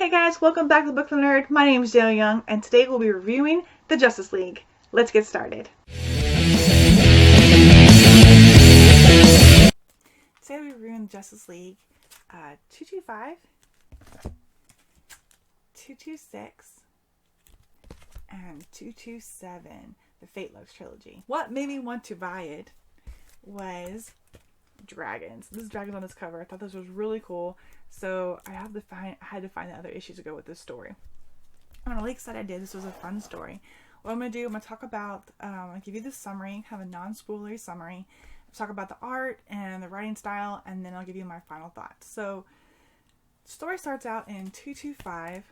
Hey guys, welcome back to Book the Nerd. My name is Dale Young, and today we'll be reviewing the Justice League. Let's get started. Today we'll be reviewing the Justice League 225, 226, and 227, the Fiatlux Trilogy. What made me want to buy it was dragons. This is dragons on this cover. I thought this was really cool, so I had to find the other issues to go with this story. I'm really excited I did. This was a fun story. What I'm going to do, I'm going to talk about, I'll give you the summary, have a non-spoilery summary, talk about the art and the writing style, and then I'll give you my final thoughts. So, the story starts out in 225.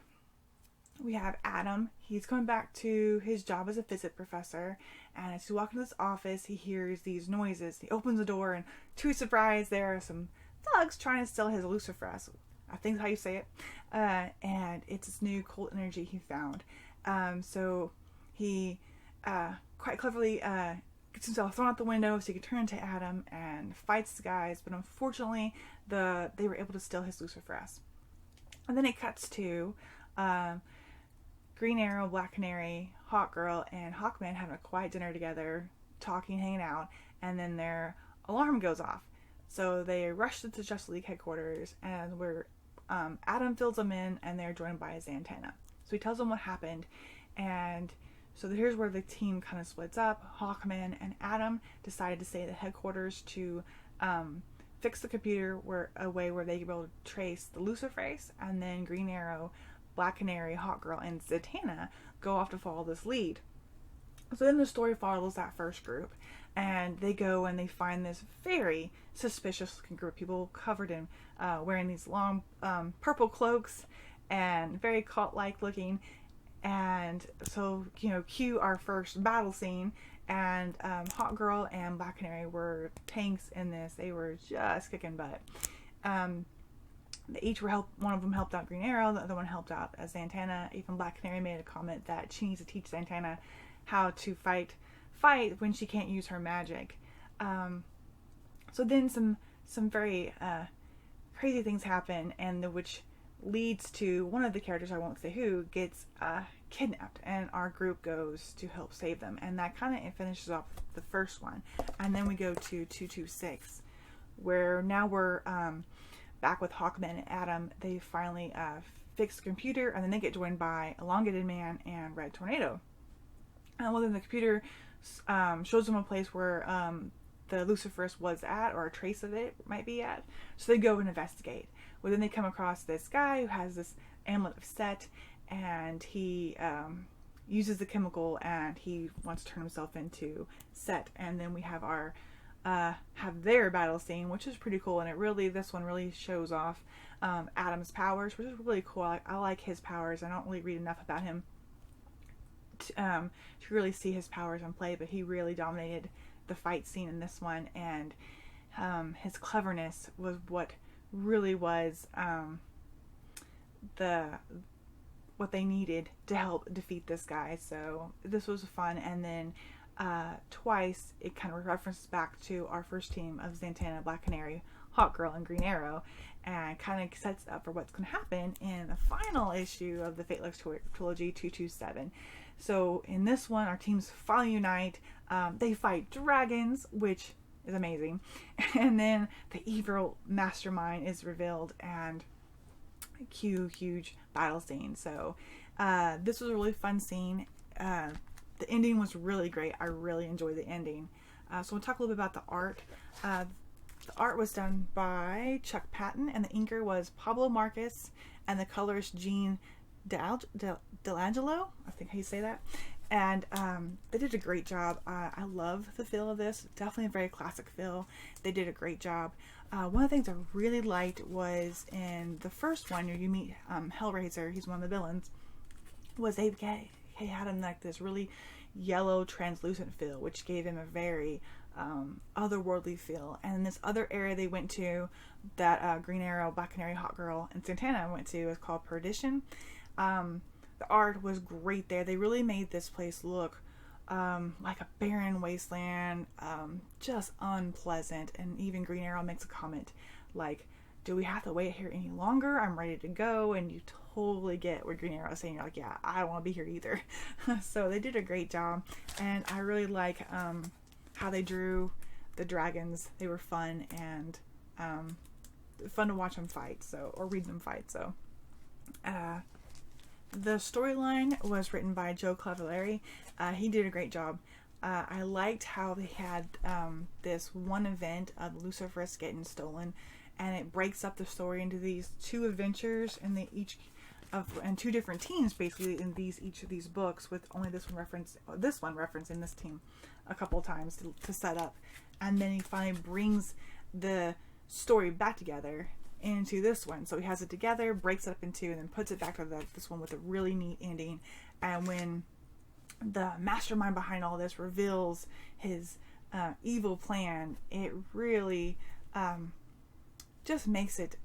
We have Adam. He's going back to his job as a physics professor, and as he walks into this office, he hears these noises. He opens the door, and to his surprise, there are some thugs trying to steal his luciferase. I think that's how you say it. And it's this new cold energy he found. So he quite cleverly gets himself thrown out the window so he can turn into Adam and fights the guys. But unfortunately, they were able to steal his luciferase. And then it cuts to Green Arrow, Black Canary, Hawkgirl, and Hawkman having a quiet dinner together, talking, hanging out, and then their alarm goes off. So they rush to the Justice League headquarters, and where Adam fills them in, and they're joined by Zatanna. So he tells them what happened, and so here's where the team kind of splits up. Hawkman and Adam decided to stay at the headquarters to fix the computer a way where they could be able to trace the luciferase, and then Green Arrow, Black Canary, Hawkgirl, and Zatanna go off to follow this lead. So then the story follows that first group, and they go and they find this very suspicious looking group of people covered in wearing these long purple cloaks and very cult-like looking. And so, cue our first battle scene, and Hawkgirl and Black Canary were tanks in this. They were just kicking butt. They each were one of them helped out Green Arrow, the other one helped out Zatanna. Even Black Canary made a comment that she needs to teach Zatanna how to fight when she can't use her magic. So then some very crazy things happen, and which leads to one of the characters, I won't say who, gets kidnapped, and our group goes to help save them, and that kind of finishes off the first one. And then we go to 226, where now we're back with Hawkman and Adam. They finally fix the computer, and then they get joined by Elongated Man and Red Tornado. Well, then the computer shows them a place where the luciferase was at, or a trace of it might be at. So they go and investigate. Well, then they come across this guy who has this amulet of Set, and he uses the chemical, and he wants to turn himself into Set. And then we have their battle scene, which is pretty cool, and this one really shows off Adam's powers, which is really cool. I like his powers. I don't really read enough about him to really see his powers in play, but he really dominated the fight scene in this one, and his cleverness was what really was what they needed to help defeat this guy. So this was fun. And then twice it kind of references back to our first team of Zatanna, Black Canary, Hawkgirl, and Green Arrow, and kind of sets up for what's going to happen in the final issue of the Fiatlux Trilogy 227. So in this one, our teams finally unite. They fight dragons, which is amazing, and then the evil mastermind is revealed, and huge battle scene. So this was a really fun scene. The ending was really great. I really enjoyed the ending. So we'll talk a little bit about the art. The art was done by Chuck Patton, and the inker was Pablo Marcus, and the colorist Jean Delangelo, I think how you say that. And they did a great job. I love the feel of this. Definitely a very classic feel. They did a great job. One of the things I really liked was in the first one where you meet Hellraiser, he's one of the villains, was they had him like this really yellow translucent feel, which gave him a very otherworldly feel. And in this other area they went to, that Green Arrow, Black Canary, Hawkgirl, and Zatanna went to, is called Perdition. The art was great there. They really made this place look like a barren wasteland, just unpleasant. And even Green Arrow makes a comment like, do we have to wait here any longer? I'm ready to go. And you totally get what Green Arrow is saying. You're like, yeah, I don't want to be here either. So they did a great job. And I really like how they drew the dragons. They were fun and fun to watch them fight, or read them fight. So the storyline was written by Joe Cavalieri. He did a great job. I liked how they had this one event of Luciferus getting stolen, and it breaks up the story into these two adventures, and and two different teams basically in each of these books, with only this one referencing this team a couple times to set up, and then he finally brings the story back together into this one. So he has it together, breaks it up in two, and then puts it back to this one with a really neat ending. And when the mastermind behind all this reveals his evil plan, it really just makes it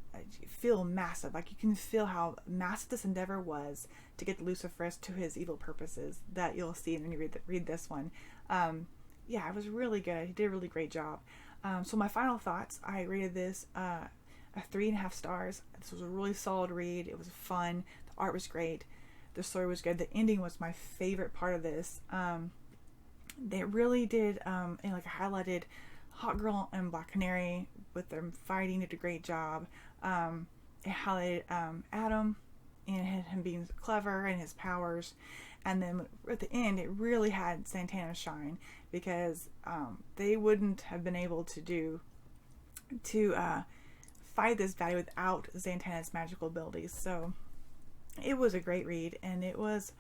feel massive. Like, you can feel how massive this endeavor was to get Luciferus to his evil purposes, that you'll see when you read this one. Yeah, it was really good. He did a really great job. So my final thoughts, I rated this a 3.5 stars. This was a really solid read. It was fun. The art was great. The story was good. The ending was my favorite part of this. They really did, and like I highlighted Hot Girl and Black Canary with them fighting, did a great job. It highlighted Adam and him being clever and his powers. And then at the end, it really had Santana shine, because they wouldn't have been able to fight this battle without Santana's magical abilities. So it was a great read, and it was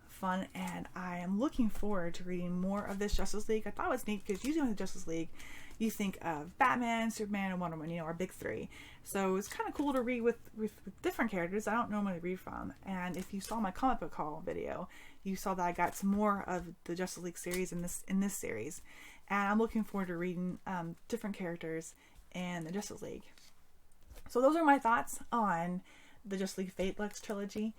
fun, and I am looking forward to reading more of this Justice League. I thought it was neat because usually with the Justice League, you think of Batman, Superman, and Wonder Woman, our big three. So it's kind of cool to read with different characters I don't normally read from. And if you saw my comic book haul video, you saw that I got some more of the Justice League series in this series. And I'm looking forward to reading different characters in the Justice League. So those are my thoughts on the Justice League Fiatlux Trilogy.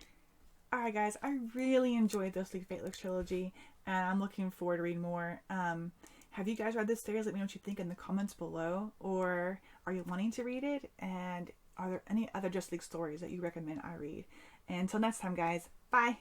Alright guys, I really enjoyed the Justice League Fiatlux Trilogy, and I'm looking forward to reading more. Have you guys read this series? Let me know what you think in the comments below. Or are you wanting to read it? And are there any other Justice League stories that you recommend I read? And until next time guys, bye!